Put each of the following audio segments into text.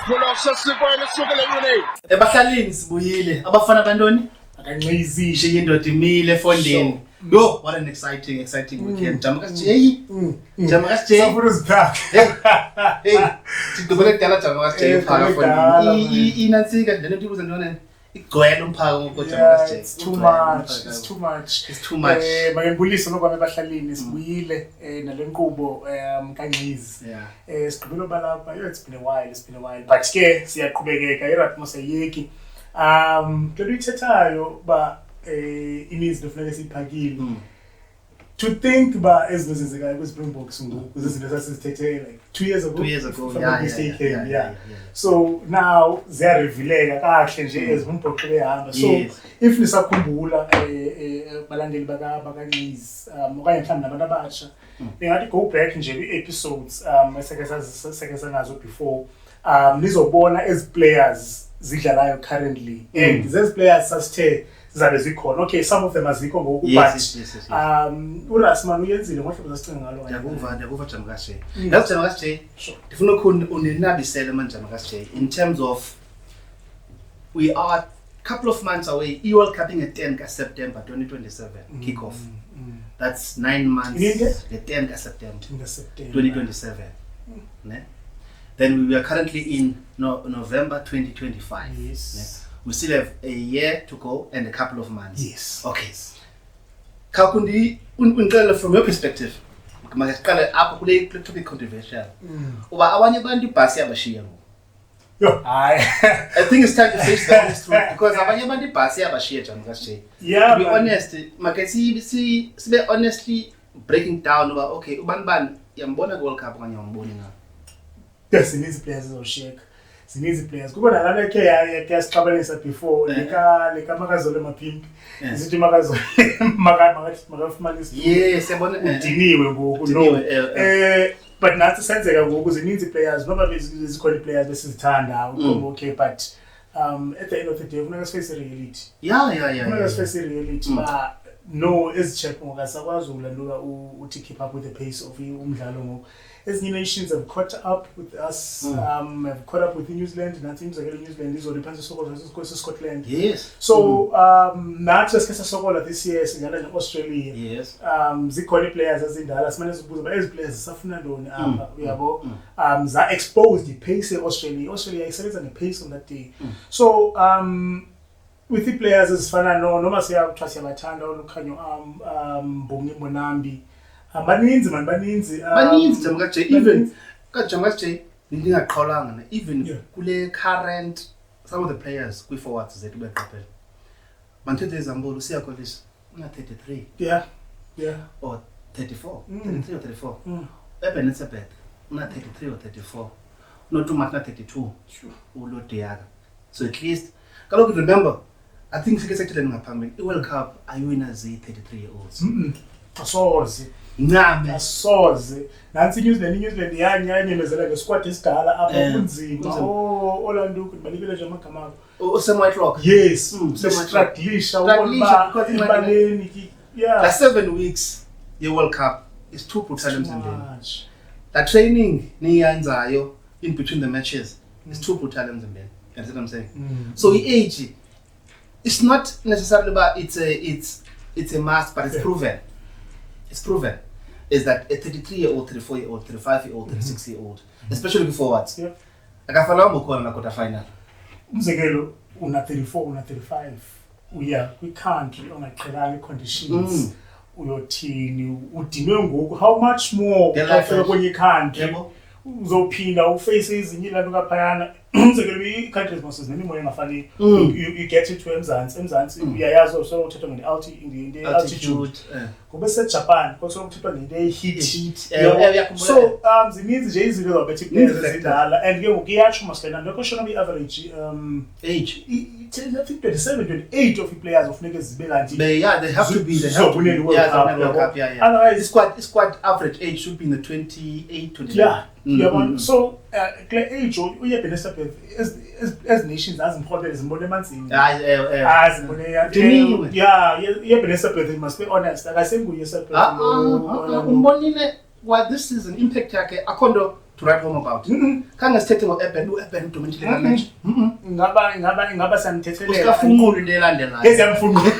Pull-off sasikwane sukele yini. Ebahlalini sibuyile. Abafana bantoni? Akanqizishe indoda imile efondeni. Yo, what an exciting weekend. Jamakashi. Jamakashi. Safuna uziphatha. Hey, sidubele kudala Jamakashi phaka efondeni. Inansika ndene ndibuza ndona igcwele umphako ngoJamakashi. It's too much. It's too much. Makembulisa nokwame bahlalini sibuyile nalenqubo kaNqizi. Sigqibile balapha. It's been a while. But ke siyaqhubekeka iratmosayeki. Into ithethayo ba ininzi kufanele siphakile. To think ba ezinozenzekayo kwiSpringboks ngoku izinto sasizithethe like 2 years ago. Yeah. So now ziyarevileka kahle nje ezimbhoqo behamba. So if nisakhumbula balandeli bakaNqizi okanye mhlawumbe nabantu abasha bengathi go back nje kwi-episodes eseke sanazo before nizobona as players zidlalayo currently and these players sasithe zabe zikhona. Okay, some of them azikho ngoku but uRasman uyenzile ngohlobo zasicinga ngalo kanye. Yakuva Jamakashi. Yazi Jamakashi. Ndifuna uninabisele manje Jamakashi in terms of we are a couple of months away. World Cup at 10 September 2027 kickoff. That's 9 months. The 10th September 2027. Ne? Then we are currently in November 2025. Yes. Ne? We still have a year to go and a couple of months. Yes. Okay. Kakundi uncela from your perspective. Makaqala apho kule topic controversial. Uba abanye abantu ibhasi yabashiya ngoku. Yo, I think it's time to face the honest truth because abanye abantu ibhasi yabashiya Jamakashi. Yeah. To be honest, makasi sibe honestly breaking down uba okay ubani yambona ku World Cup okanye yamboni na. Yes, sininzi players ezoshiyeka. Sininzi players. Kuba nalana ke yasixabanisa before leka Makazole Mapimpi. Isithi Makazole makafumanisa. Yes, yabona udiniwe ngoku no. But nathi senzeka ngoku zininzi players noma bezikhona players besizithanda okay but at the end of the day funeka siface reality. Yeah. Funeka siface reality ba no ezicheck ngokasakwazi ukulandula uthi keep up with the pace of umdlalo ngoku. As nations have caught up with us, have caught up with New Zealand, and teams like New Zealand is already past Scotland. Yes. So not just Sokola this year, in Australia. Yes. Zikhona players as in Dallas, manje sibuza ba ezi players safuna ntoni apha uyabo za exposed the pace Australia isebenza ngepace on that day. So with the players ezifana noma siyabathanda olukhanyo Mbongi Monambi. Baninzi Jamakashi even Jamakashi ngingaqhawulanga na even kule current some of the players kwi forwards zethu beqaphela manthethe example usiyakolisa una 33 yeah or 34 33 or 34 Ebenezer una 33 or 34 not much na 32 ulo Diaga so at least kaloku remember I think sike sector ngaphambili iWorld Cup ayiwina zi 33-year-olds asoze Ncame asoze nansi New Zealand yanyemezela ngesquad esidala apha kunzima Orlando kubalekile nje amagama Sam Whitelock yes strugglisha ukuba imbaleni yeah the 7 weeks ye World Cup is too brutal emzimbeni the training niyenzayo in between the matches is too brutal emzimbeni. You understand what I'm saying? So the age it's not necessarily about it's a must but it's proven. It's proven is that a 33-year-old, 34-year-old, 35-year-old, 36-year-old, especially with forwards. Yeah. Akafana mkhona na quarter final. Umzekelo una 34 una 35 uya kwi country ongaqhelanga conditions uyothini udinwe ngoku how much more after kwenye country uzophinda uface izinye ilanto kaphayana umzekelo i-countries moses nemimoya engafani you get it to emzantsi uyayazi so uthethwa nge-altitude ngoba seJapan kodwa uthethwa nge-heat so zininzi nje izinto zabethi players ezidala and ke ngoku iyatsho masena lokho shona bi-average age I think 27-28 of the players of niggas zibe kanti they have to be World Cup. Otherwise it's quite average age should be in the 28 29 so age uyebenesa as nations azimkhobele zimbone emanzini azibone uyebenesa birth must be honest akasenguye sephethe umbonile what this is an impact yakhe akhondo to write home about. Kanga sithethe ngo-Eben udominantile ka match. Ingaba samthethelela. Usikafungula into elandelayo. Eziyamfungula.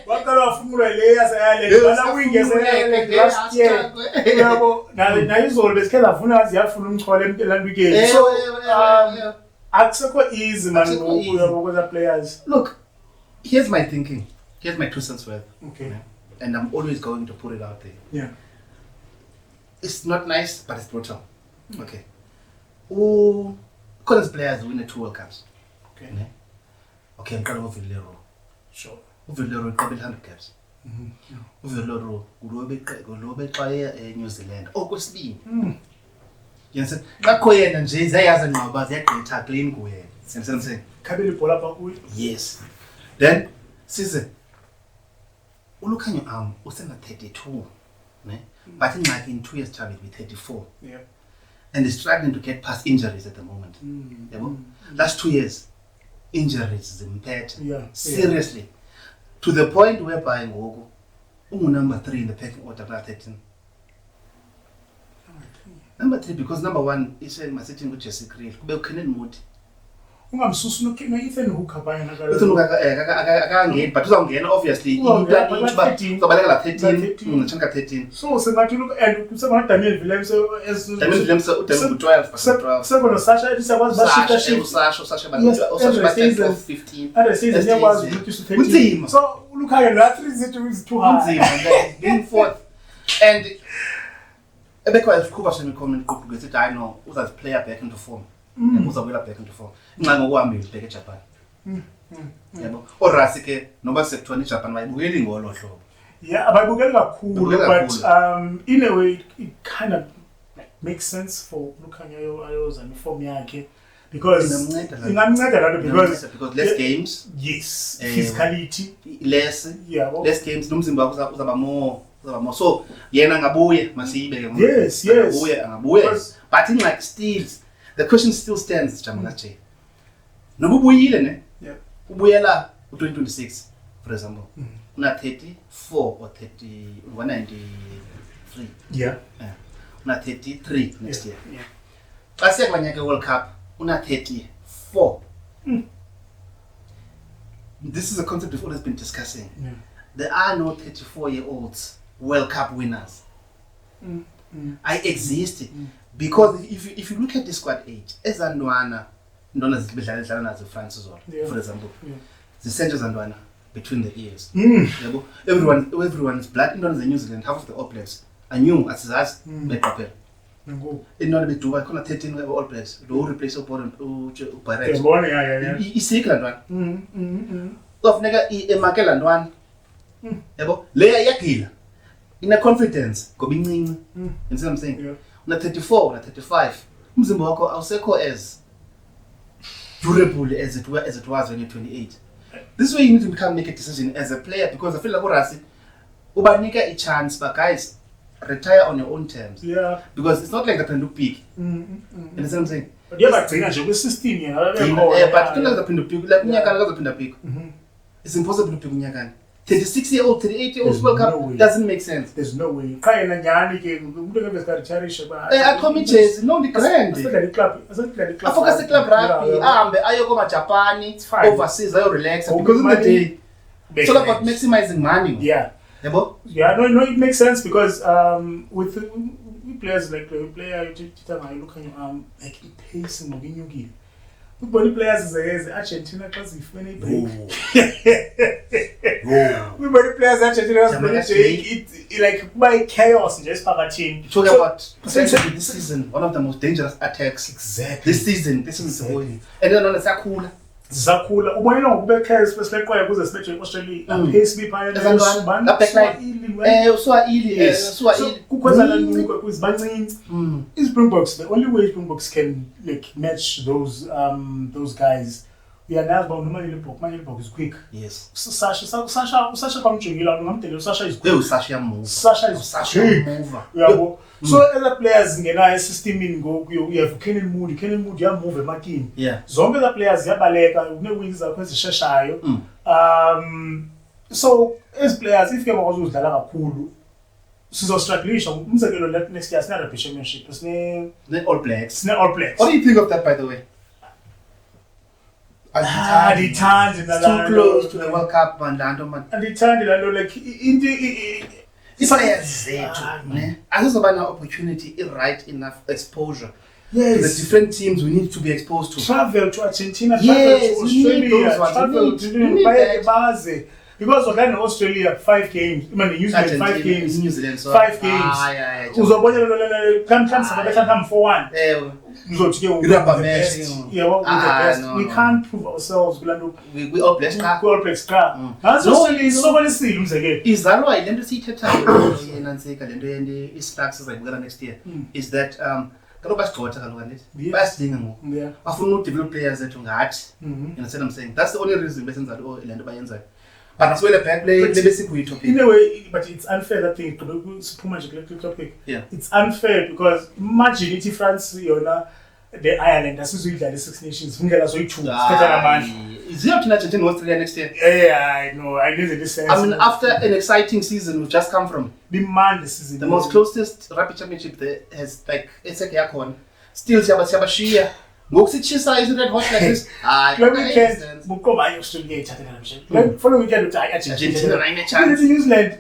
Waqala wafungula le yasayale. Bana uyingeselele last year. Yabo na izolo besikhe lavuna ziyafuna umchole elandwikeni. So akusekho easy man uyabo kweza players. Look, here's my thinking. Here's my 2 cents worth. Okay. And I'm always going to put it out there. Yeah. It's not nice, but it's brutal. Okay. Collins players win 2 World Cups. Okay. Ne? Okay, I'm calling Villero. Sure. Villero double 100 caps. Villero ulobe New Zealand. Okwesibini. Yense ngakho yena nje zayaza nqaba ziyagqitha clean kuye. Sense. Khabela ibhola pha kuye. Yes. Then size ulukhanyo usena 32, ne? But in 2 years time it'll be 34. Yeah. And he's struggling to get past injuries at the moment. Last 2 years, injuries zimphethe. Yeah. Seriously. To the point whereby ngoku number 3 in the pecking order na 13. Number 3 because number 1 is Masithi nguJesse Kriel. Kube uKenan Moody. Ungamsusu no-Ethan Hooker bayana Ethan Hooker akangeni but uzawungena obviously implant uzobaleka la 13 ngichenka 13. So sengathi look and kusema Daniel Williams as Daniel Williams udem 12 seko no Sasha isakwazi bashita shift Sasha ba 15 other season yakwazi ukuthi su 13 so ulukhayo la 3 zithi is too high unzima being fourth and ebekwa isikhuba semicomment group ukuthi I know uzazi player back into form. Uzawela back into form. Inxa ngokuhambile back eJapan. Yabo. Orasi ke noma sekuthiwa iJapan bayibukeli ngolo hlobo. Yeah, abayibukeli kakhulu but in a way it kind of makes sense for Lukhanyo ayozana form yakhe because ingamnceda lalo because less games. Yes, physicality less games nomzimba wakho uzaba more so yena ngabuye masiyibeke ngoba yes angabuye but in like steals the question still stands Jamala J. Noba ubuyile ne? Yeah. Ubuyela u2026 for example. Una 34 or 193. Yeah. Una 33 next year. Yeah. Xa kwanyaka World Cup una 34. This is a concept we've always been discussing. Yeah. There are no 34-year-olds World Cup winners. I exist because if you look at the squad age, ezandwana ndona zibedlala nazo France zona for example. The Central Zandwana between the ears. Yabo everyone's blood indona ze New Zealand half of the All Blacks. I knew asizazi beqaphela. Ngo. Indona beduba khona 13 we All Blacks. Lo replace uBarrett. Yabona yeah. Isikla ndwana. Kufuneka emakela ndwana. Yabo leya iyagila. Ina confidence ngoba incinci. You see what I'm saying? Yeah. Una 34, una 35. Umzimba wakho awusekho as durable as it was when you're 28. This way you need to make a decision as a player because I feel like Urasi ubanika a chance but guys retire on your own terms. Yeah. Because it's not like they can look big. You understand what I'm saying? But yeah, but nje kwi-system yena but kuna zaphinda peak like unyaka ngazaphinda peak. It's impossible to peak unyakani. 36-year-old, 38-year-old World Cup doesn't make sense. There's no way. Kaya na nyani ke umuntu ngebesikari charisha ba. Aqhoma ijezi no the grand. Asadlala club. Afocus the club rugby. Ahambe ayoko Japani overseas ayo relax because in the day it's all about maximizing money. Yeah. Yabo? Yeah, no it makes sense because with players like the player Tita Lukhanyo like pacing ngokunyukile. Football players is Argentina class if when they break. Football players Argentina break it like by chaos just phakathini. Talk about potentially this season one of the most dangerous attacks. Exactly. This season is the boy. And then on sakhula. Zakhula ubonela ngokube chaos especially kwaye kuze sibe Australia. Pace be phaya ezandwana la backline. Uswahili. Kukhwezana nuko kuzibancinci. Springboks the only way Springboks can like match those guys. We are now about Manilibok is quick. Yes. Sasha kwamjongile ngamdele Sasha is quick. Sasha move. Sasha mover. Yabo. So other players ngena system in go you have Kenan Moody ya move emakini. Yeah. Zonke the players yabaleka une wings zakho ezisheshayo. So as players if you want uzidlala kakhulu sizostrugglisha umzekelo next year sina rugby championship sine All Blacks. All Blacks. What do you think of that, by the way? Andithandi Too close to the World Cup, Mandando, man. Andithandi lalo like Players zethu, ne? Asizoba na opportunity, right enough exposure to the yes. different teams we need to be exposed to. Travel to Argentina, Yes, travel to you need Australia, those ones. travel You to need that. Baze. Because we're in Australia 5 games. I mean, New Zealand 5 games. New Zealand, so 5 games. yeah. Uzobona come 4-1. Rubber match. Yeah, what with the best. No, We no. can't prove ourselves. We all blessed. All Blacks car. That's Australia so many seasons again. Izalwa ile nto siyithethayo yenantsika le nto yende i-Starks sizayibukela next year is that kaloku basigxotha kaloku andithi Yes. bayasidinga ngoku Yeah. bafuna udevelop players zethu ngathi you understand what I'm saying that's the only reason besenza le nto bayenzayo but asiwele back play But lebesikuyi-topic in a way, but it's unfair that thing. Siphuma nje kule topic. Yeah. It's unfair because imagine ithi France yona the Ireland asizuyidlala i-Six Nations ngela zoyi-2 sithatha namandla. Ziyothina Argentina no-Australia next year. Yeah, I know. I need this sense. I mean, after an exciting season we've just come from, the man this season. the most closest rugby championship there has like eseke yakhona. Still siyabashiya. Ngoku sitshisa isn't it hot like this? Like weekend, bukhoma i-Australia ithathe namhlanje. Like follow weekend uthi Argentina ayine It's chance. New Zealand.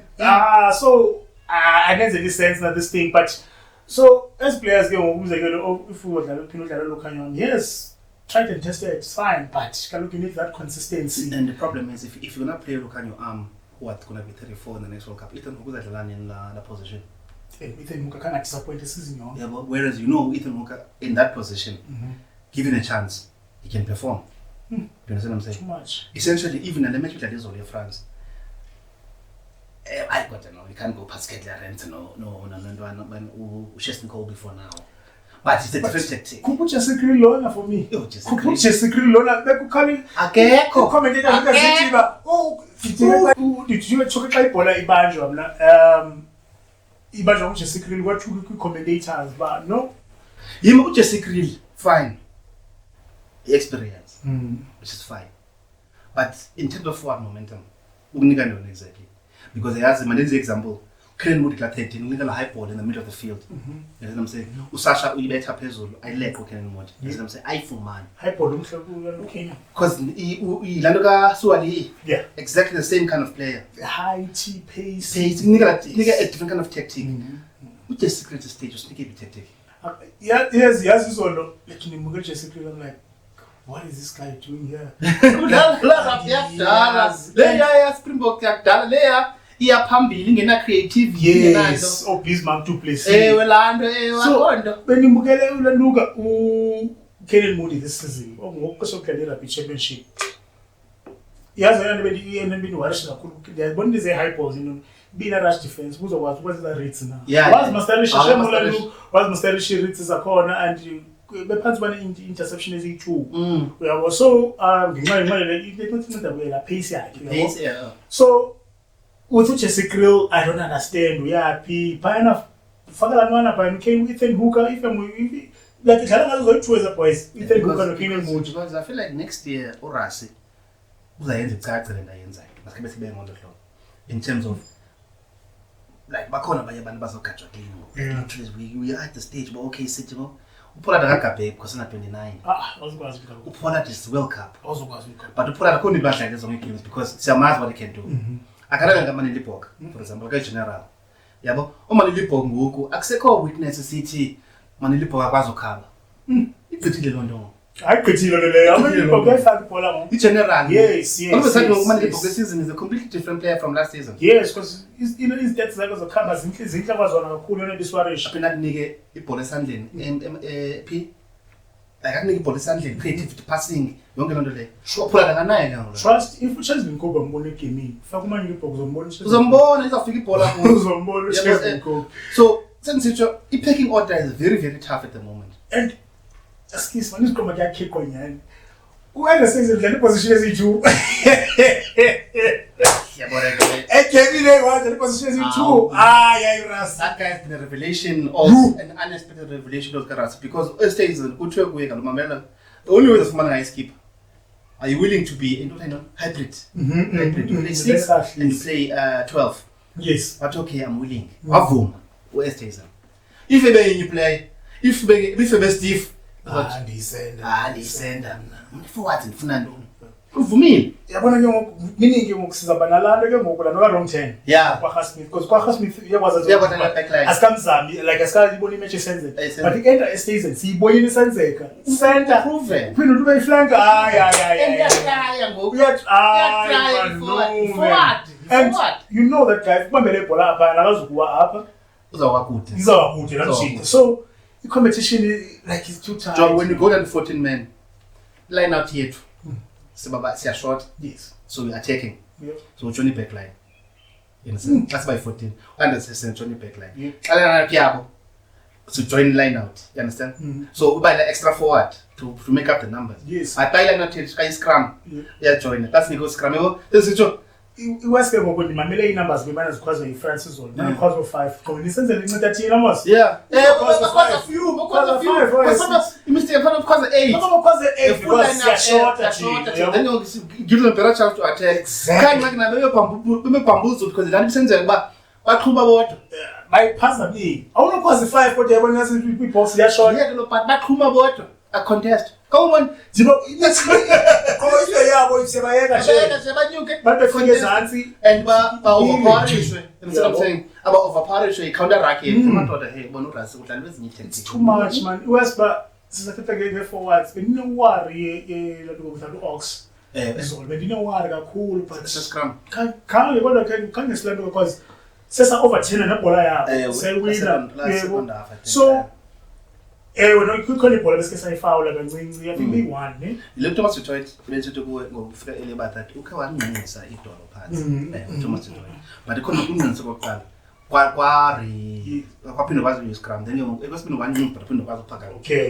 So I get the sense that this thing, but so as players ke ngokumzekelo if udlala uphinde udlala lokhanyana, yes. Try and test it, it's fine, but you need that consistency. And the problem is, if you're gonna play Lukanyo what's gonna be 34 in the next World Cup? Ethan Hooker is in the position. Ethan Hooker can't disappoint the season, Yeah, but whereas Ethan Hooker in that position, given a chance, he can perform. Do you understand what I'm saying? Too much. Essentially, even in the match with Adesole France, I got to know you can't go past Ketler and no, Chesney Cole before now. But it's a different tactic. Kupu Jesse Lona for me. Kupu Jesse Lona. Akekho. Commentator akasithi did you talk xa ibhola ibanjwa mna ibanjwa uJesse Krill kwathi commentators but no Him uJesse Krill fine. The experience, which is fine. But in terms of forward momentum, ukunika ntoni exactly? Because yazi manenze example. Crane would declare 13, unika la high ball in the middle of the field. You know what I'm saying? Usasha uyibetha phezulu, ayileqo Crane Wood. You know what I'm saying? Ayifumana. high ball umhlobo lokenya. Because ilando ka Suwali, Yeah. exactly the same kind of player. High T pace. Nika a different kind of tactic. UJesse Krill stage usinike a tactic. Yes, izolo lakini muke Jesse Krill I'm like what is this guy doing here? Leya Springbok yakudala leya iyaphambili ingena creative Yes, Bismarck to play. lando wakondo Benibukele ulanduka Kenan Moody this season. Ngokusokudlala rugby championship. Yazi yena beni warisha kakhulu. Yabona lezi high balls bina rush defense kuzokwazi ukwenza rates na. Was masterisha shemula was masterisha rates zakhona and bephansi bane interception eziyi2. Uyabo so ngenxa le la pace yakhe yabo. So with uJesse Krill I don't understand uyaphi phana fakala nwana phana came Ethan Hooker if like dlala ngazo zoyi2 as boys Ethan Hooker no Kenan Moody. Because I feel like next year uRasi uzayenza icaca le ndayenzayo masikebe sibe ngondo hlobo in terms of like bakhona abanye abantu bazogajwa clean we are at the stage but okay sithi ngo uPollard akagabe because na 29 awuzokwazi ukubika uPollard is World Cup awuzokwazi ukubika but uPollard akho nibadla lezo games because siyamazi what he can do akala ngamani Libok for example ka general yabo uma Libok ngoku akusekho witness sithi mani Libok akwazi ukukhaba igcithile lonto ayigqithile leyo amalipo kuyafaka ibhola ngo general yes uma Libok this season is a completely different player from last season yes because his stats zakhe zokhamba zinhle kwazona kakhulu yona diswarisha apena kunike ibhola esandleni p like akunike ibhola esandleni creativity passing yonke lonto leyo uphula nganaye ngawo trust if uChelsea Nkoba mbona egaming faka umanye Libok uzombona izafika ibhola kuzo uzombona uChelsea Nkoba so sensitsho i-packing order is very very tough at the moment and excuse me isiqoma kuyakhipha nyani uAnderson udlala iposition eziyi2 yabona egemile wathi iposition eziyi2 yayiras that guy has been a revelation of an unexpected revelation of Karasi because season kuthiwe kuye ngalomamela the only way to manage skipper are you willing to be hybrid hybrid you play 6 and you play 12 Yes. But okay, I'm willing. Wavuma uEstazam. If ebenye player, if ebe Steve, ndisenda mina. Forward ngifuna ntoni? Uvumile. Yabona ke miningi ngokusiza banalando ke ngoku lana ka wrong 10. Yeah. Kwa Smith because kwa Smith yakwazi Yakwazi la backline. asikamzami like asikayibona imatch esenzeka. But enter Estazam siyibonile isenzeka. Center Proven. phinde ube flank Engiyahlaya ngoku. Uyatry Forward. You know that guy kubambele ibhola apha akazukuwa apha Uzawakude. izawakude namshito. So the competition like is too tight. John, when you go down to 14 men, line out here. Sebaba siya short. Yes. So we are attacking. Yeah. So Johnny backline. You understand? That's by 14. Understand Johnny backline. Yeah. Alana Piabo. So join line out. You understand? So we buy the extra forward to make up the numbers. Yes. I buy line out here, scrum. Yeah. Yeah, join it. That's me go scrum. This is Joe. Iwaske ngoku ndimamele iinumbers bebana zikhwazwa yi-France izolo nandikhwazwa 5 ngoba ndisenzele inceda thina mos Yeah. Because Because of you. Because of you. You must have because of 8. because The full line up, then you give them a better chance to attack. Can't like na bambuzo because the senzela ba baqhuba bodwa. bayiphazamile awunokwazi 5 kodwa yabona nasi ibox yashort Yeah, but baqhuba bodwa a contest. Come on. koile yabo isebayeka Sebanyuke babefike ezantsi and ba overpowerishwe. You know what I'm saying? Aba overpowerishwe counter racket. Amadoda hey bona uRasi udlala ezinye tactics. too much man wesba sizathetha ke forwards beninoworry lanto ngokudlala uOx izolo beninoworry kakhulu but Scrum. khange kodwa ke khange silando because sesa overturn nebhola yabo sewina so wena kukhona ibhola beske sayifawula kancinci I think they won ne Lo Thomas Tuchel benzithi kuwe ngokufika elebata athi ukhe wanqinqisa idolo phansi. Thomas Tuchel. But ikhona ukunqinisa kokuqala. Kwaphinde kwazi scrum then ekwesibini wanqinqa but phinde kwazi uphaka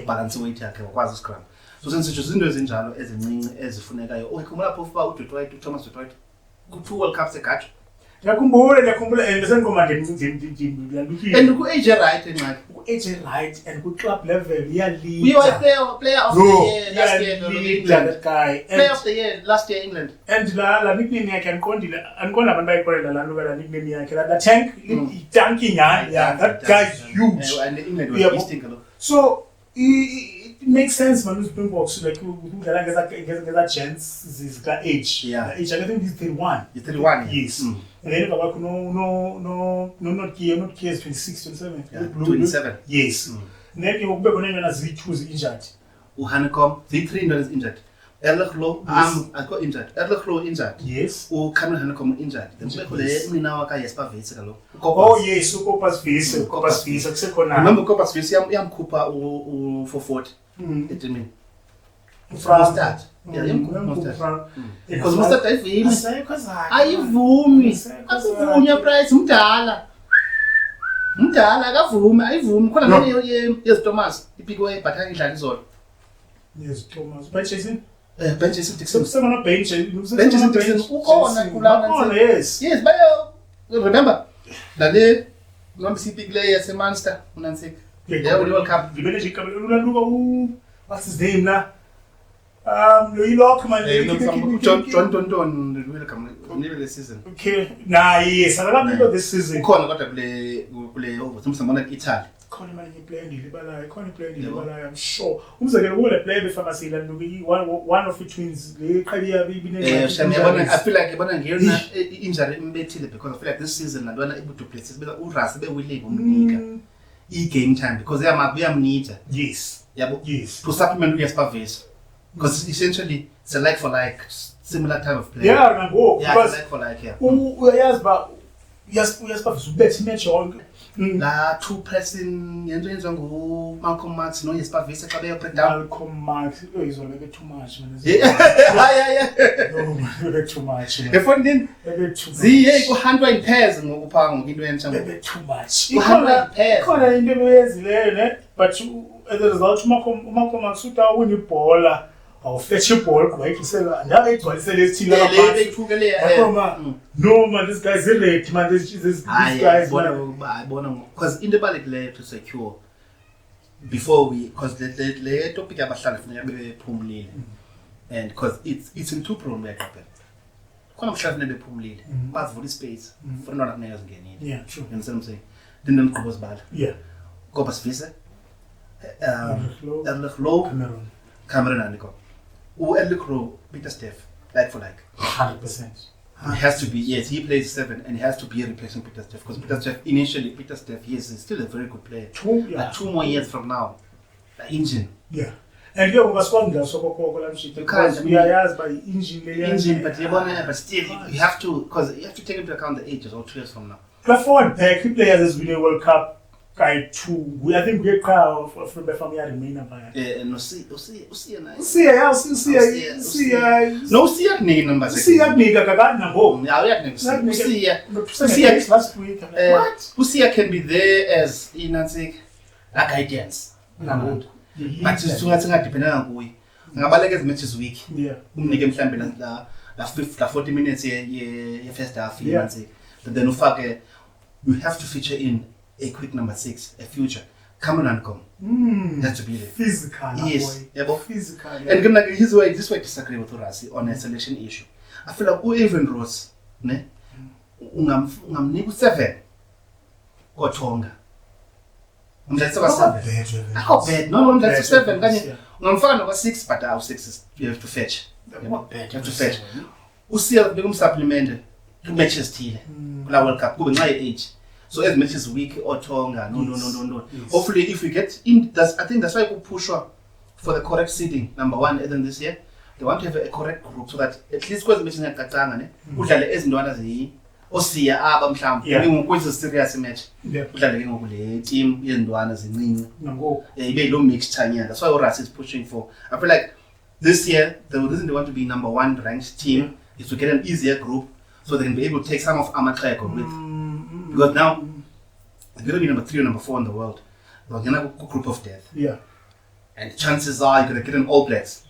balance weight yakhe wakwazi scrum. So sensitsho izinto ezinjalo ezincinci ezifunekayo. Ukhumbula phofu ba uDutoit Thomas Dutoit ku2 World Cups egatsho. Ngiyakhumbula and sengikhomba ndimlukile And ku AJ Wright enxaki. AJ Wright and ku club level We were player of the year last year that guy Player of the year last year England. and la nickname yakhe andiqondile andiqonda abantu bayiqonda la nto la nickname yakhe la tank tanking yeah that guy is huge And England was beasting a lot. so it makes sense man Springboks like udlala ngeza gents zika age age I think he's 31 He's 31 yes and then kwakho not Kier is 26 27 27 yes then kube khona nyana zi2 injured uHanekom the3 into is injured. Erliglo I got injured. Erliglo injured. yes Cameron Hanekom injured. Then kubekho le mina waka Jesper Wits kaloku. Oh yes uKopas Vise kusekhona Remember Kopas Wits yamkhupha u440 etimini. from Start. Yeah, yamkhupha. because Because Mr. Davini ayivumi ayivumi. Akuvunya price mdala. Mdala akavumi ayivumi khona le yeZithomas ipikwe but idlala izolo. yes Thomas but Jason Benches Dixon. semana bench Benches Dixon ukhona kulana. yes Bayo. Remember dale nombe sipikle yaseMunster unansika. Yeah, World Cup. Ngibele nje ikabela ulaluka what's his name na lo yilokho manje John Tonton welcome nibele season. okay nah yes akakamilo this season Ukhona kodwa kule overseas Italy. khona imali ngeplayer ndilibalayo khona iplayer ndilibalayo I'm sure umzekelo kule player befamasi la one of the twins le qhabi yabi ibine I feel like ibona ngiyona injury imbethile because I feel like this season lantwana ibuduplessis bela uRasi bewilling umnika game time because uyamnida yes yabo yes to supplement uJesper Wits because essentially it's a like for like similar type of play. yeah nango Because like for like uyazi ba Jesper Wits ubethe match yonke la two pressing yento yenziwa nguMalcolm Marx noJesper Wits xa beyo break down. Malcolm Marx izoleke too much man Yeah. no man too much man Efondini ziye kuhanjwa in pairs ngokuphanga ngokinto entsha too much ikhona into ebeyenzileyo ne but as a result uMalcolm Marx utawina ibhola awufethe ibhola kubayikisela ndabe igcwalisele esithile lapha no man this guy is ready man this guys bona because into ebalulekileyo to secure before we because le topic yabahlali funeka bephumulile and because it's in two prone back up khona mhlawumbe bephumulile bazivula ispace for not nayo zingenile Yeah, true. you understand what I'm saying then nemgqubo zibala Yeah. ngoba sivise Erlich Cameroon. Cameron andiko Erlich Rowe Peter Steph like for like 100%. He has to be, yes, he plays 7 and he has to be a replacement Peter Steph because Peter Steph, yes, is still a very good player. But 2 more years from now, the engine. Yeah. And you ungaswanga sokoko la mshito because we are as by engine but but still you have to because you have to take into account the ages or 2 years from now. Platform key players has been a World Cup guy too. I think we crowd from the family remain about. No see nice. See No see nigga number 6. See nigga kagana ho. Yeah, see last week. What? Usia can be there as inansi like guidance. But singathi dependana kuye. Ngabaleka as matches week. Yeah. Umnike mhlambe la 40 minutes ye first half inansi. But then ufake you have to feature in a quick number 6, a future. Come and come. Has to be there. Physical. Yes. Yeah, physical. Yeah. And gonna this way I disagree with Urasi on a selection issue. I feel like even Rose, ne? Ungamnika 7. Kothonga. Umdlali ka 7. How bad? No, that's 7 kanye. Ungamfaka kwa 6 but our 6 is you have to fetch. What bad? You have to fetch. Usiya bekum supplement matches thile. Kula World Cup kube nxa age. So as matches week or Tonga, no. Yes. Hopefully, if we get in, I think that's why we push for the correct seeding. Number 1, and then this year, they want to have a correct group so that at least because matches are katanga, ne, udlale ezindwana zi, osiya aba mhlawumbe, ngokwenza serious match. Udlale ke ngokule team yezindwana zincinci. Nango. Ibe lo mixture nyanga. That's why Uras is pushing for. I feel like this year the reason they want to be number 1 ranked team is to get an easier group so they can be able to take some of Amatleko with. Because now, they're going to be number 3 or number 4 in the world. They're going to have a group of death. Yeah. And chances are you're going to get an All Blacks.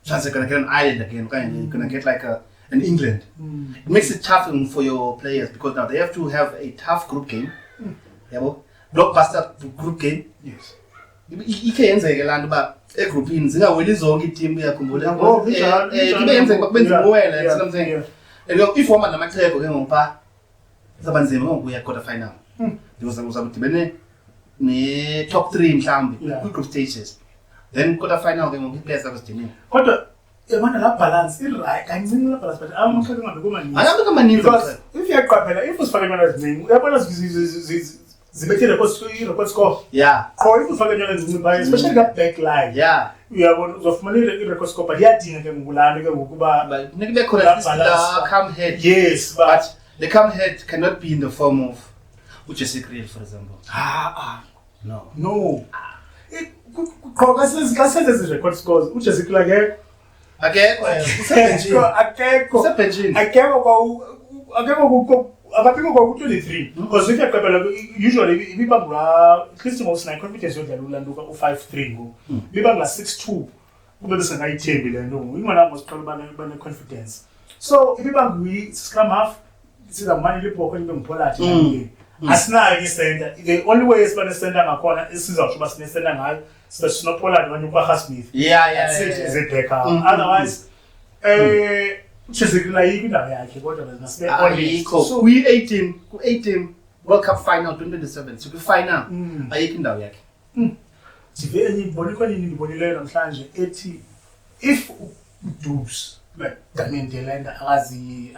Chances you're going to get an Ireland again. You're going to get like an England. It makes it tough for your players because now they have to have a tough group game. Blockbuster group game. Yes. Ikenzeke lana ba egroupini zingaweli zonke team uyakhumbula ibe yenzeka bakwenza ngowela you know what I'm saying and if wama namaxhego ke ngoba zabanzima ngokuya quarter final uzabudibene ne top 3 mhlambi ku group stages then quarter final ke ngoku players abazidinile kodwa yabona la balance right kancane la balance but amaxhego ngabe kumaningi ayabe kamaningi because if uyaqaphela if usifake imali eziningi uyabona zibethe record score yeah qho if ufake imali eziningi by especially ka backline yeah uyabona uzofumana i-record score but iyadinga ke ngokulana ke ngokuba nekube khona la come head yes but the come head cannot be in the form of Jesse Kriel for example no qho kasenze ezi record scores uJesse Kriel ke akekho kwa 23 because if yaqaphela usually ibibangula Christian Mosnai confidence yodlala ulanduka u5-3 ngo ibibangula 6-2 kube bese ngayithembi le nto ingona ngosiqala bane confidence so ibibangwi scrum half siza manje libhoko into ngipholati nje asinayo isenta the only way esibane center ngakhona isizawusho basine center ngayo sinopolati kanye kwa Smith yeah is a backer otherwise Chesika yibi ndawo yakhe kodwa bese ayikho ku18 World Cup final 2027 so ku final ayikho indawo yakhe sive enye iboni khona ngibonile namhlanje ethi if Dubs like Damien Delanda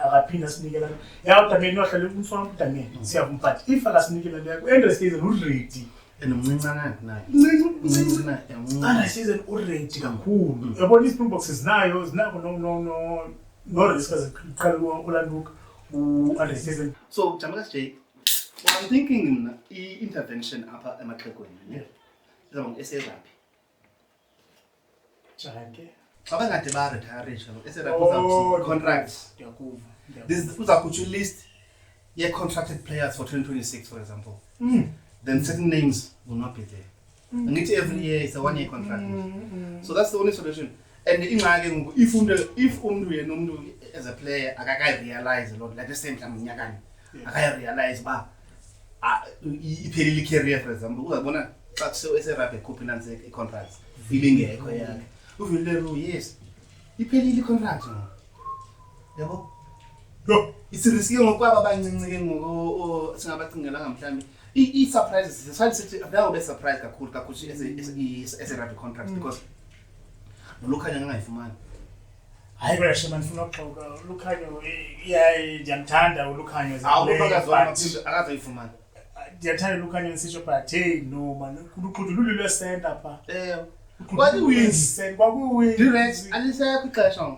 akaphinda sinikela yawo Damien nohlala umfana uDamien siyavuma but if akasinikela leyo end of season uready enomncincana naye under season uready kakhulu yabona iSpringboks zinayo zinako no risk as qala ulanduka under season so Jamaka J I'm thinking intervention apha emaxhegweni izabona eserapi Jake abangade ba retire eserapi uzawuthi contracts yakuva this uzakuthu list ye contracted players for 2026 for example then certain names will not be there ngithi every year is a 1-year contract so that's the only solution and ingxaki ngoku if umuntu yena umuntu as a player akaka realize lot like the same time unyakani akaya realize ba iphelile career for example uzabona xa kusewe eseraphe ekhuphi nansi contracts ilingekho yakhe uvile yes iphelile contract yabo Yo, isiriske ngokwaba abancinci ke ngoko singabacingela ngamhlanje i-surprises sithi nawo be surprise kakhulu as a rugby contract because Lukhanya ngayifumani hayi kwashe manifuna ukuxoka Lukhanyo ndiyamthanda uLukhanyo akazayifumani ndiyathanda Lukhanyo ngisitsho but hey no man kuqudululu lwesenta pha kwakuwins kwakuwins alisekho ixesha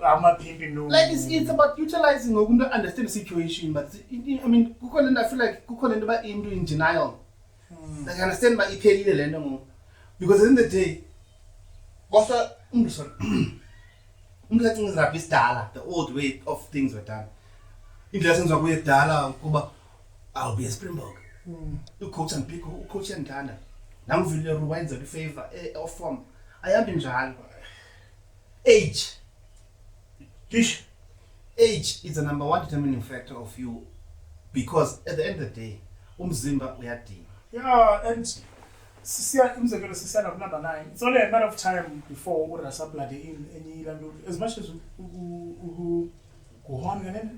amaphimbi no like it's about utilizing ngokunto understand the situation but I mean kukho lento I feel like kukho lento ba into in denial like I understand ba iphelile lento ngo because in the day kwasa umhlathi rugby sidala the old way of things were done indlela senziwa kuyedala kuba I'll be a Springbok ucoach and pick ucoach andithanda namvile ruwenza the favor of form ayihambi njalo age is the number one determining factor of you because at the end of the day umzimba uyadinga and umzekelo sisiyana ku number 9 it's only a matter of time before urasa blood in enye lanto as much as kuhona kanene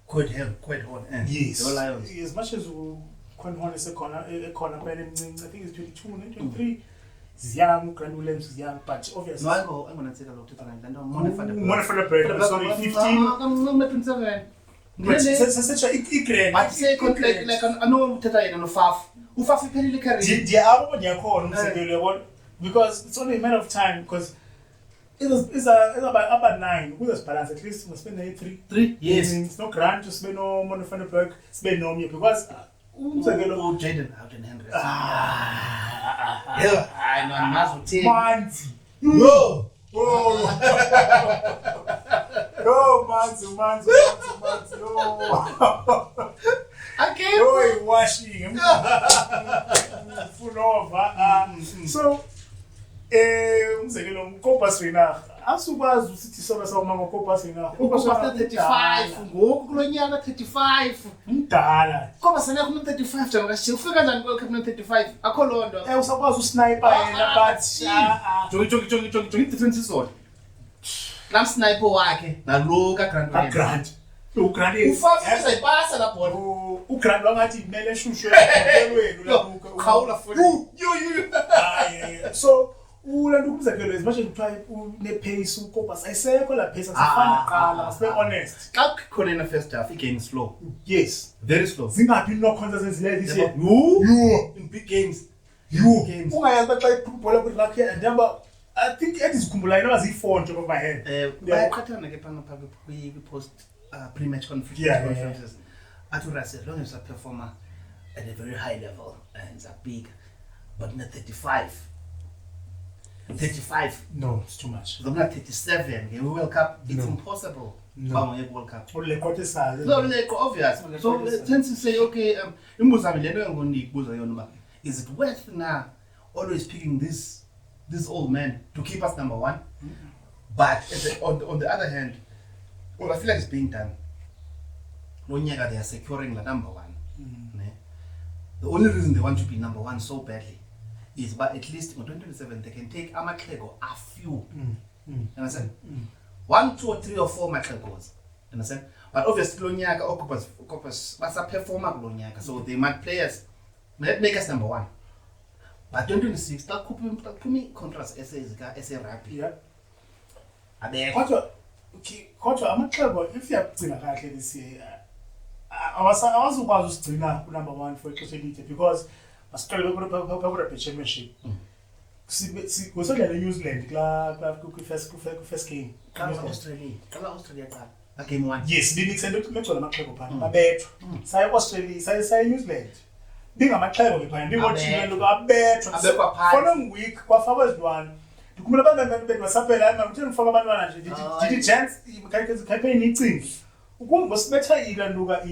quite hard and yes the Lions as much as Khona ekhona phela emncinci I think it's 22 23 young Grand Williams is young but obviously no I'm going to take a look at that money for the bread sorry 15 I'm 27 such a grand but say contract like I know uthetha yena no Faf iphelile career ndiya abo ndiyakhona umzekelo yabona because it's only a matter of time because it's about 9 kuze balance at least must spend 3 yes it's no grant to spend no money for the break spend no because umzekelo Jaden Henry yeah I know must take Manzi no yo Manzi yo okay boy washing full over so umzekelo umkopas wena asukwazi usithi sona sawuma ngokopas wena ukopas 35 ngoku kulonyaka 35 umdala koba sana ku 35 jana kashe ufika kanjani ku 35 akho londo usakwazi usniper yena but jongi difference zona nam sniper wakhe nalo ka Grant ufafisa ipasa la bona uGrant wangathi imele shushwe empelweni lapho khawula for so ulantu kumzekelo as much as kuthiwa une pace ukopas ayisekho la pace asifana qala sibe honest xa khona in the first half igame slow yes very slow zingapi no consistency like this year you in big games ungayazi xa ibhola ku luck and number I think edizikhumbula ina bazi4 nje over head bayaqhathana ke phana phakathi kwi post pre-match conferences athi Russell long as a performer at a very high level and a big but not 35 no it's too much not 37 in World Cup it's impossible World Cup ulekote sayo no like obvious so since you say okay imbuzo ami lento ngikubuza yona ba is it worth now always picking this old man to keep us number 1 but on the other hand well, I feel like it's being done. Lonyaka they are securing the number 1. The only reason they want to be number 1 so badly is but at least in 2027 they can take Amaklego a few. Understand? 1, 2, or 3 or 4 Maklegos. Understand? But obviously Lonyaka Octopus basa performer Lonyaka, so they might players might make us number 1. But 2026 that could me contrast as a rugby. Yeah. Are they kodwa amaxhego if uyagcina kahle this year awazukwazi usigcina ku number 1 for ixesha elide because basiqale ku championship sibosodla New Zealand ku first game Australia qala game 1 yes binikisende ukugcola amaxhego phana babethwa saye Australia saye New Zealand bingamaxhego ke phana ndingothile lokabethwa abekwa phansi following week kwafakwa izidwana ndikumela abantwana bebasaphela manje ngifaka abantwana nje did chance campaign icimbi ukungosibetha ilanduka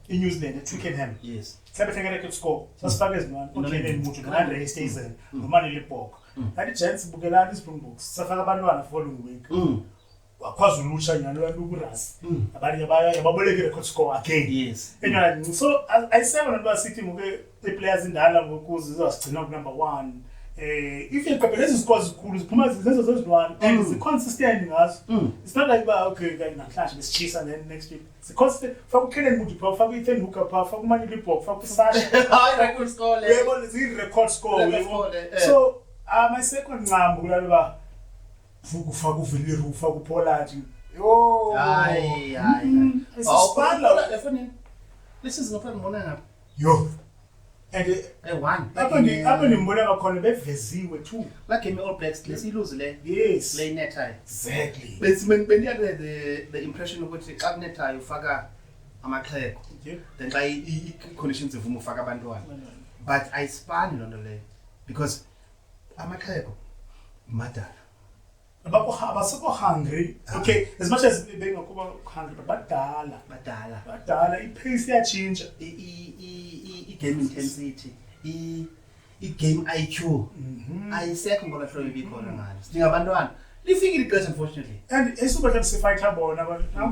New Zealand eTwickenham yes sabethekele ke score sasifaka ezimani uKellen Mutu noAndre Stazen noManile Bok kanti chance bukelana iSpringboks safaka abantwana following week waKwaZulu ushanyana landuku Ras abanye yababoleke record score again yes anyway so I say when I city muke the players indala ngokuze izosigcina ku number 1 If you compare lezi scores zikhulu ziphuma zizenzo zezilwane and zi-consistent ngazo. It's not like okay namhlanje besichisa then next week. Zi-consistent. Faka uKellen Moody pha, faka uEthan Hooker pha, faka uManny Libbok, faka uSasha. Hayi record score le. Yebo zi-record score. So my second nqambo kulalo ba ufaka uVilliers, ufaka uPollard. Yo. Hayi. Isiphandla lefonini. Lesi ngapha ngibona ngapha. Yo. And one. Apho nimbona ngakhona beveziwe too. La game All Blacks lesiluze le. Yes. Play net high. Exactly. Bendiya the impression ukuthi xa net high ufaka amaxheko. Then xa i-conditions evuma ufaka abantwana. But ayisipani lonto leyo because amaxheko madala. Abaseko hungry. Okay, as much as bengakuba hungry but badala i-pace iyachinja. I-game intensity, i-game IQ, ayisekho ngoba hlobo ibikhona ngalo. Sidinga abantwana. Lifikile ixesha unfortunately. And esubadla sifighter bona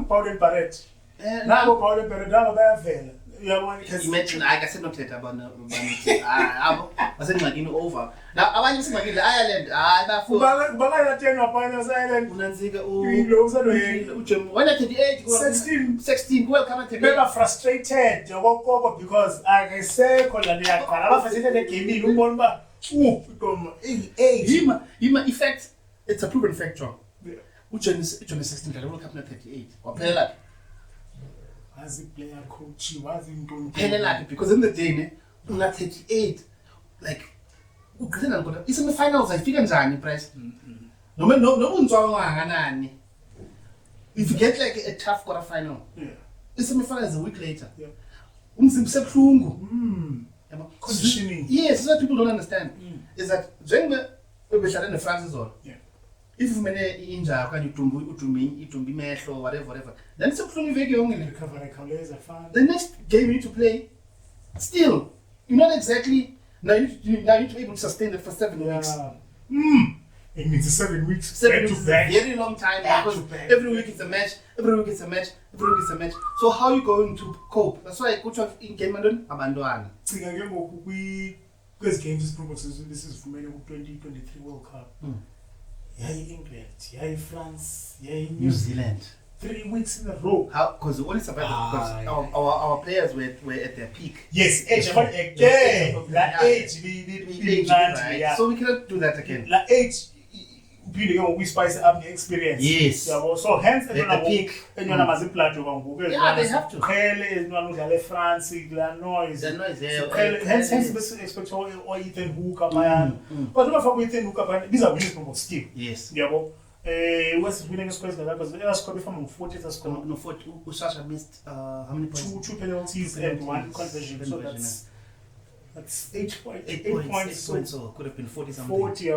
Paul and Barrett. Nabo Paul and Barrett nabo bayavela. Uyabona because imagine I said not thetha abantu abo basengxakini over. Now abanye besengxakini Ireland hayi bafuna kubala thenga abanye Ireland unanzika uJim wena 38 16 World Cup beba frustrated yokoko because akasekho la liyaqala abafasithe le game umbona ba iqoma age hima effect it's a proven factor. uJim 16 dlala World Cup na 38 waphelela as a player coach was in phelela because in the day ne una 38 like ugcina ngoba isemi-finals ayifika njani price noma unzwa kangakanani if you get like a tough quarter final isemi-finals a week later umzimba sebuhlungu yabo conditioning yes what people don't understand is that njengoba behlala neFrance izolo if ufumene inja okanye udumbi imehlo whatever then sebuhlungu iveki yonke le recovery khawuleza fana the next game you need to play still you're not exactly now you need to be able to sustain it for 7 weeks. It means 7 weeks. 7 weeks is a very long time because every week it's a match. So how are you going to cope? That's why I coach in game alone. Abandona. Cinga ke ngoku kwezi games proposals this is from 2023 World Cup. Yayi England, yayi France, yayi New Zealand. 3 weeks in a row. How? Because we only survived because our players were at their peak. Yes, age again. La age be right. So we cannot do that again. La age we spice up the experience. Yes. So hence the peak. Yeah, they have to. France, the noise. Yeah. Hence we expect or Ethan Hooker, but not Ethan Hooker, these are winning still. Yes. What's winning scores because they are scoring from 40 score. No, 40. Usasha missed how many points? Two penalties and one conversion. So that's 8 points. So could have been 40 something. 40.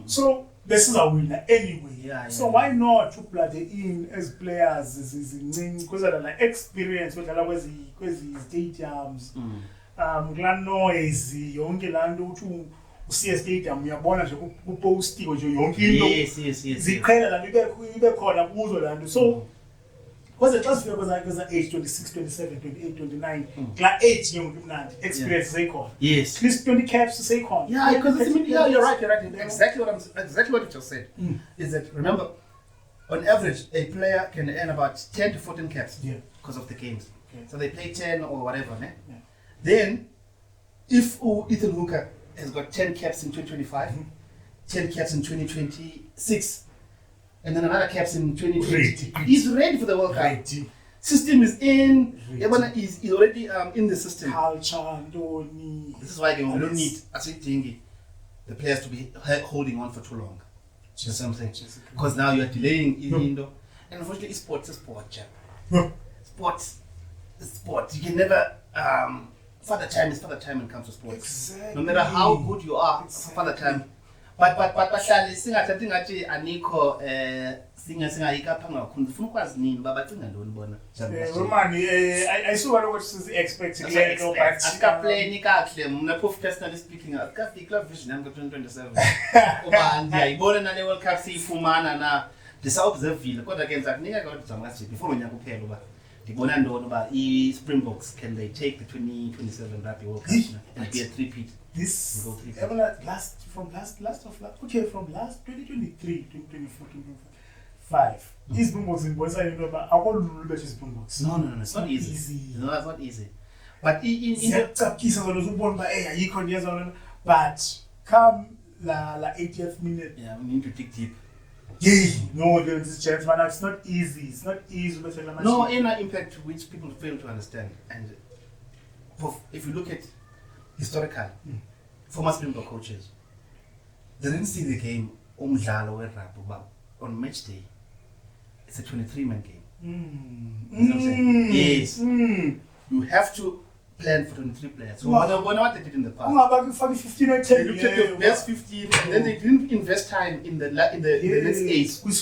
So this is a winner anyway. Yeah. So why not to plug in as players? Because of the experience with the stadiums, noise, yonke lanto uthi usiya stadium uyabona nje kupostiwe nje yonke into ziqhela la ibe khona kuzo lanto so because it just because age 26 27 28 29 la age yonke imnandi experience sekhona yes at least 20 caps sekhona because you're right exactly what you just said is that remember on average a player can earn about 10 to 14 caps because of the games so they play 10 or whatever then if Ethan Hooker has got 10 caps in 2025, 10 caps in 2026, and then another caps in 2020. He's ready for the World Cup. System is in. Everyone is already in the system. Culture, this is why we don't need the players to be holding on for too long. Just something. Because now you are delaying and unfortunately, sports is sport, chap. Sports is sport. You can never. Father time is father time when it comes to sports. Exactly. No matter how good you are, father time. But bahlali singathathi ngathi anikho singayika phanga kakhulu ufuna ukwazi nini babacinga ntoni bona mani ayisuka ukuthi sizi expecting lento but akaplay kahle mina phofu personally speaking akafika vision yami ka2027 oba ndiyayibona nale World Cup siyifumana na ndisa observe kodwa ke ngizakunika kodwa ngasi before unyaka uphela uba Ndibona ntoni uba i-Springboks can they take the 2027 Rugby World Cup and be a three-peat? This from last 2023, 2024, 2025. Springboks in Boisa, you know, but I won't lose Springboks. No, it's not easy. No, it's not easy. But but come la 80th minute. Yeah, we need to dig deep. Yeah, no, there's this chance, man. It's not easy. It's not easy. No inner impact which people fail to understand. And if you look at historical, former Springbok coaches, they didn't see the game umdlalo werabhi, but on match day, it's a 23-man game. You know what I'm saying? Yes. You have to plan for 23 players. So what they did in the past. They looked at the best 15 and then they didn't invest time in the next 8. With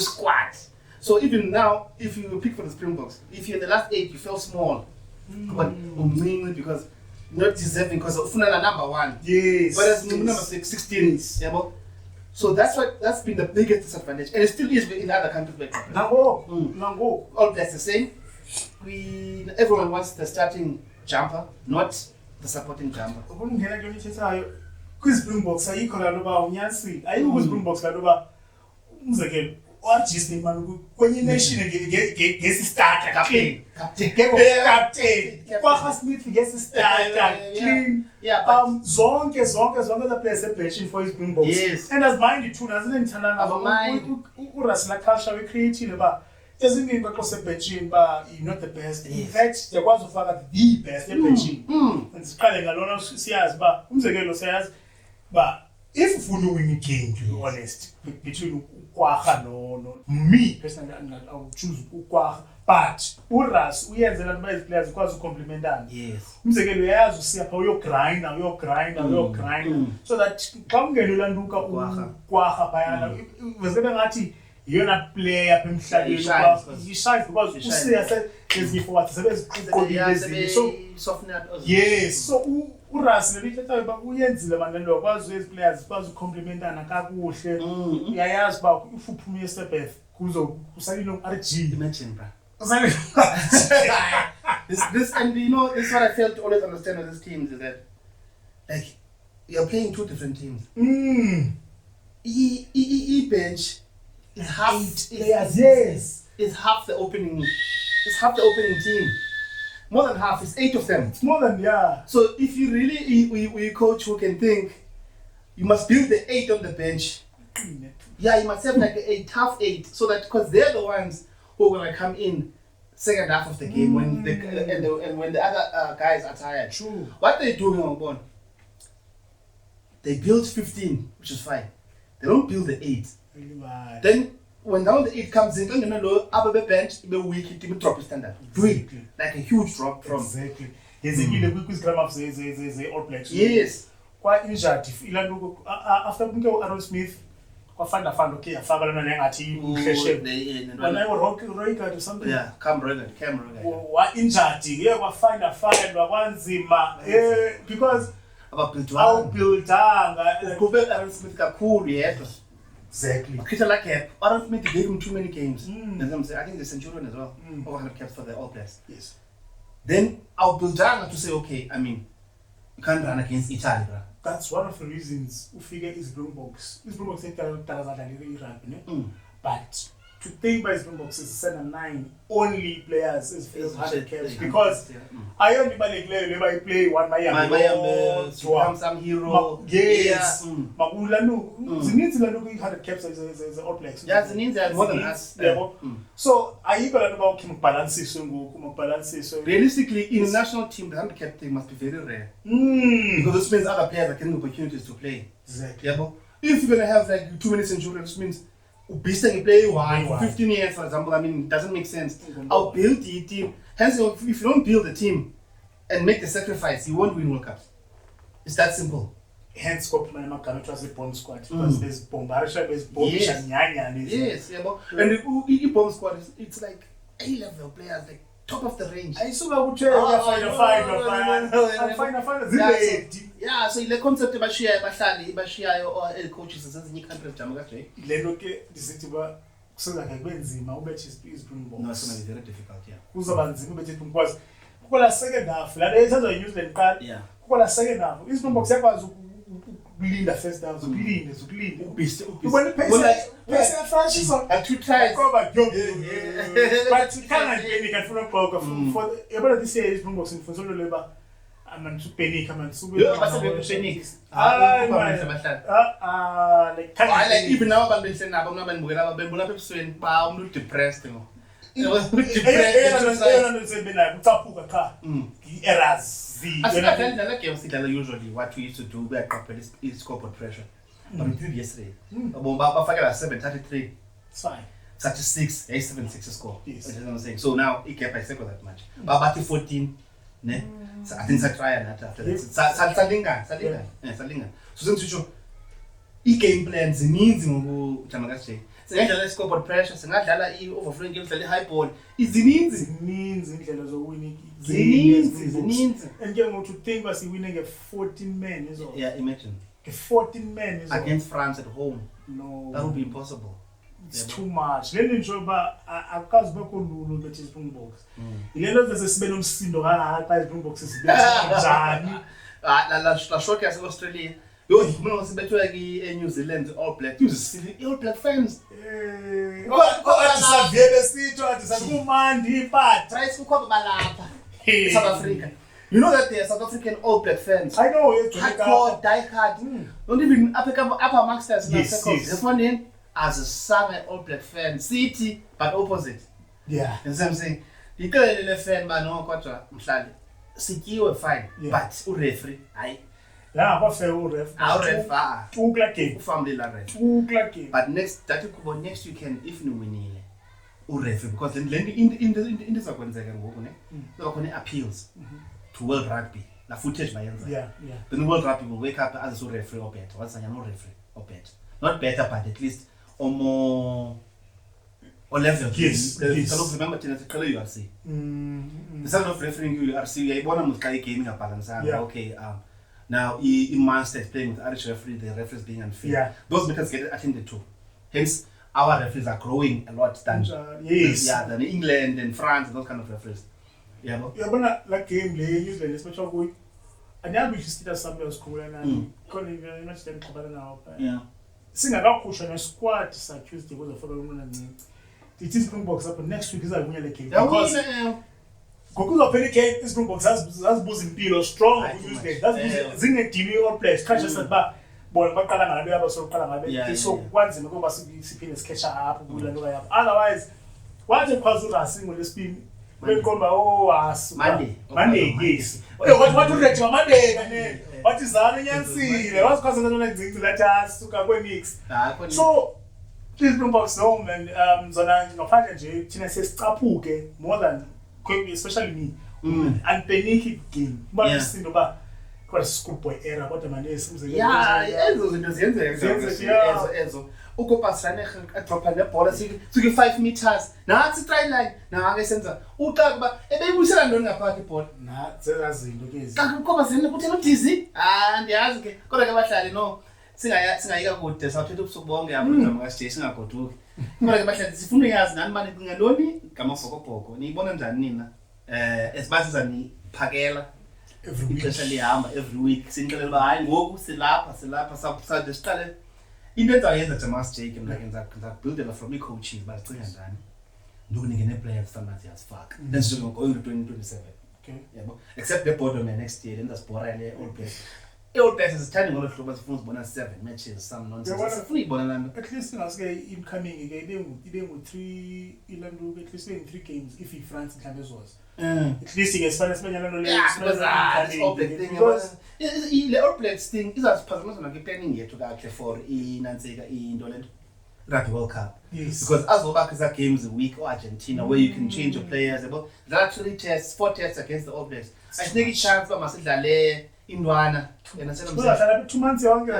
squad. So even now, if you pick for the Springboks, if you're in the last 8, you feel small. But mainly because not deserving because of Funala number 1. Yes. But as number 16. Yeah, so that's been the biggest disadvantage. And it still is in other countries like that. Nango. All that's the same. Everyone wants the starting jumper, not the supporting jumper. Springboks ayikho la loba unyasi ayikho Springboks la loba umzekelo wajisni manje kwenye nation ngesistarter captain kwa Smith ngesistarter clean zonke the players ebhenchini for Springboks. Yes. And as mind it too nazile ngithandana uRasla Culture we created ba doesn't mean because ebhenchini ba you're not the best. In fact yakwazi ufaka the best ebhenchini. And siqale ngalona siyazi ba umzekelo siyazi ba if ufuna win a game to be honest between uKwaga no me personally I would choose uKwaga but uRas uyenzela ukuthi these players ukwazi ucomplementana. Yes. Umzekelo uyazi usiyapha uyogrind so that xa ungene ulanduka uKwaga bayana vezebe ngathi yona player apha emhlabeni ishine because usiya sezifo wathi sebeziqinile so softener. Yes, so uRas nelithethayo ba uyenzile manje lo kwazi ezi players kwazi ucomplementana kakuhle. Uyayazi ba if uphuma eSebeth kuzo usalino RG imagine bro. This and you know this is what I failed to always understand with these teams is that like you're playing two different teams. Bench is half players. Yes, is half the opening. It's half the opening team. More than half. It's 8 of them. It's more than So if you really we coach who can think, you must build the 8 on the bench. Yeah, you must have like a tough 8 so that because they're the ones who are gonna come in second half of the game when when the other guys are tired. True. What they do on they build 15, which is fine. They don't build the 8. Really bad. Then when now the 8 comes in, then you upper bench, the weak team drop standard. Exactly. Like a huge drop from. Exactly. Yezekile quick gram of the All Blacks. Yes. Quite injured. After Aaron Smith, fund okay, afaka lona nengathi uhleshe. Wena uRoycard or something. Yeah, Cam Rogan. Wa injured. Yeah, wakwanzima because awubuildanga Kubeka Aaron Smith kakhulu yedwa. Exactly. Kita like Aaron Smith gave him too many games. That's what I'm saying. I think the Centurion as well. Over 100 caps for the All Blacks. Yes. Then I'll build down to say, okay, I mean, you can't run against Italy, bro. That's one of the reasons we figure is Springboks. Springboks think but to think by Springboks is 7-9 only players is 100 caps because I only play one Miami, some hero. Yes. Magulanu, Zinitz 100 caps is All Blacks. Yeah, Zinitz has more than us. So are you going to balance? Realistically, in the national team, the 100 cap thing must be very rare. Because this means other players are getting opportunities to play. Exactly. Yeah, but if you're going to have like 2 minutes Centurions, this means you play one for 15 years, for example. I mean, it doesn't make sense. I'll build the team. Hence, if you don't build the team and make the sacrifice, you won't win World Cups. It's that simple. Hence, Kopman trust the bomb squad because there's Bombarisha, there's bomb Shanyanya. Yes, yeah, but and the bomb squad it's like A-level players, like top of the range. I saw that yeah, so the concept of Bashia or coaches in countries. Lenoke, this is kusuka ke kubenzima ubethe iSpringboks. No, it's going to be very difficult, yeah. Kuzoba nzima ubethe iSpringboks. Kuba second half la ethazwa iNew Zealand qala. Yeah. Kuba second half. iSpringboks yakwazi ukulinda first half, ukulinda. Ubona pace ya Francis at 2 tries. But you can't panic at full poker for about this year iSpringboks in Fonso Leba. Man to panic, man. So we panic. Like even now, I'm saying I'm not going to be able to ba umuntu depressed ngo. Usually what we used to do, we are is corporate pressure. But we did yesterday. Bafakela 7-33. It's fine. 36, 7-6 score. Yes. That's what I'm saying. So now it kept by second that much. But 14, ne? So I think I try and after that. Salinga. So since you game plans zininzi ngokujamakashe. Singadlala i-scoreboard pressure, singadlala i-overflowing games, singadlala i-high ball. Zininzi indlela zokuwina zininzi. And ke ngokuthi think was winning a 14 men is all. Yeah, imagine. A 14 men is all. Against France at home. No. That would be impossible. It's too much. Lento nje ba akazi bekhululo bethe iSpringboks. Ilento bese sibe nomsindo kangaka xa iSpringboks sibethe njani. La shock yase Australia. Yo, mina sibethwe ki New Zealand All Black. All Black fans. Kodwa saviyele sitho athi sakumandi iphathi. Try ukukhomba balapha. South Africa. You know that there are South African All Black fans. I know it's hardcore, die-hard. Don't even upper masters in the circles. This one in as a summer All Black fan, city but opposite. Yeah. You see what I'm saying? The girl fan man no kodwa mhlali. Sikiwe fine, but ureferee hayi. Yeah, what fair ref. Ukla game. Ufamle la ref. Ukla game. But next weekend if you winile ureferee because then in this akwenzeka ngoku ne. Kuba khona appeals to World Rugby. La footage bayenza. Yeah. Then World Rugby will wake up as a referee or better. What's no referee or better. Not better but at least or more or level. Yes. I don't remember to color URC. The sound of refereeing URC, I want to gaming a balance. Okay, now in Manchester playing with Irish referee, the referees being unfair. Yeah. Those matters get attended to. Hence, our referees are growing a lot than than England and France and those kind of referees. Yeah, but like game play, New Zealand, especially going. And now we just did something school and calling very much them now. Yeah. Singakakhusha na squad Tuesday was the following and the Springboks up next week is a winner game. Because Gokuza Pelican Springboks has boozing Pilo strong Tuesday. That's Zinga TV all players catch us back. Ball bakala ngabe abasokala ngabe so kwanzima ngoba siphinde sketch up kula nto yabo. Otherwise wathi phazula single lesipini bekomba Monday yes. What ready Monday kane. What is that nyansile? What's causing the next thing to let us suka kwe mix. So please Springboks home and zona ngaphandle nje thina sesicaphuke more than especially me. And panic game. But isindo ba kwa schoolboy era kodwa manje simzeke. Yeah, ezo zinto ziyenzeka ezo. Ukupasana adropa le ball suke 5 meters. Nathi try line. Na ake senza uqaka ba ebeyibuyisela ndoni ngaphakathi ibhola. Na zezazinto kezi. Kakuba zini kuthena udizi? Ndiyazi ke. Kodwa ke bahlali no singayika kude sawuthetha ubusuku bonke apho noma kasije singagoduki. Kodwa ke bahlali sifuna uyazi nani bani cinga ntoni ngamabhokobhoko. Niyibona njani nina? Esibasiza niphakela ixesha lihamba every week sinixelela uba hayi ngoku silapha sabe siqale into enzayenza Jamas Jake mna kenza buildela from i-coaches bazicinga njani ndokunike ne-players famasi yasifaka let's do go into 2027 okay yabo except the bottom next year then zasibora le all players all players sithanda ngolo hlobo sifuna ukubona 7 matches some nonsense sifuna ibona lana at least ngaske incoming ke ibe ngu 3 ilandu at least in 3 games if France mhlambe ezos at least ngesifana sibanyana no le le all players thing izasiphazamisa nakhe planning yethu kahle for inansika into lento Rugby World Cup. Yes. Because as well back is that games a week or Argentina where you can change your players. There are actually 4 tests against the All Blacks. I think it's chance for masidlale indwana. Uzahlala 2 months yonke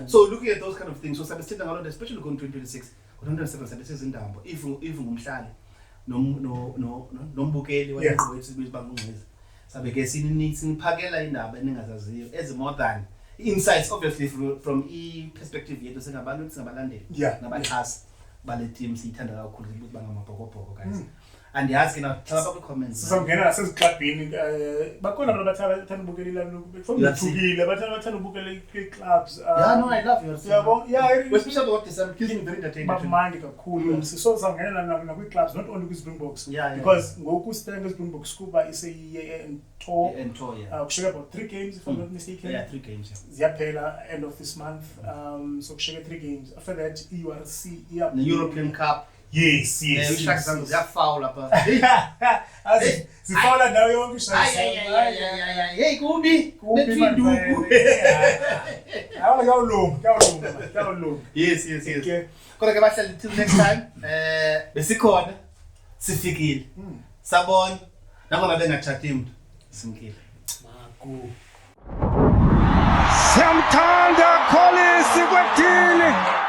So looking at those kind of things, so sabesithetha ngalo especially going 2026, 2027 sabesiza indambo if ngumhlali nombukeli wethu bizibangungqiza. Sabe ke siniphakela indaba eningazaziyo as more than insights obviously from perspective yethu sengabantu singabalandeli nabaxhasi bale team siyithanda kakhulu ukuthi bangamabhokobhoko guys. And yazi ke na thala ba comments. Sizongena naseziclubini bakhona abantu bathanda ubukela lokhu from uthukile bathanda ubukela clubs. Yeah, no, I love yours. Yeah, especially about this I'm feeling very entertained. Bamandi kakhulu. So sizongena na kwi clubs not only kwi Springboks because ngoku Stellenbosch Springboks kuba is a tour. Kushaka about 3 games if I'm not mistaken. Yeah, 3 games. Ziyaphela end of this month. So kushaka 3 games. After that URC the European Cup. Yes. Ziyafoul lapha. Zifoula ndawo yonke Hey kubi netfinduku. Kawulunga. Yes. Okay. Kodwa ke bahlali till next time. Besikhona sifikile. Sabona nangona bengachati umuntu simkile. Maku. Siyamthanda Collins kwethini.